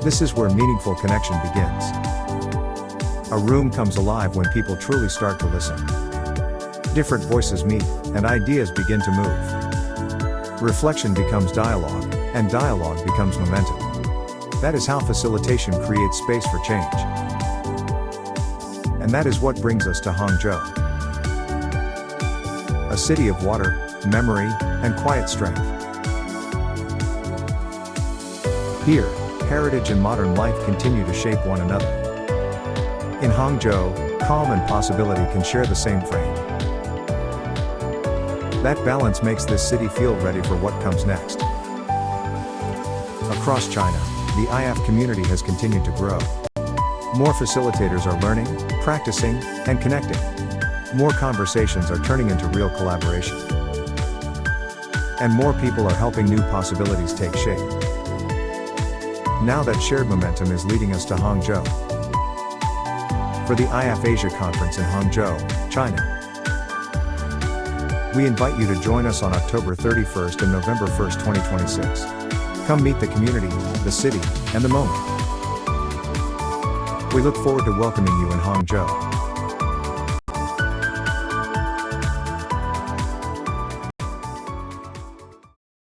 This is where meaningful connection begins. A room comes alive when people truly start to listen. Different voices meet, and ideas begin to move. Reflection becomes dialogue, and dialogue becomes momentum. That is how facilitation creates space for change. And that is what brings us to Hangzhou. A city of water, memory, and quiet strength. Here, heritage and modern life continue to shape one another. In Hangzhou, calm and possibility can share the same frame. That balance makes this city feel ready for what comes next. Across China, the IAF community has continued to grow. More facilitators are learning, practicing, and connecting. More conversations are turning into real collaboration. And more people are helping new possibilities take shape. Now that shared momentum is leading us to Hangzhou. For the IAF Asia Conference in Hangzhou, China. We invite you to join us on October 31st and November 1st, 2026. Come meet the community, the city, and the moment. We look forward to welcoming you in Hangzhou.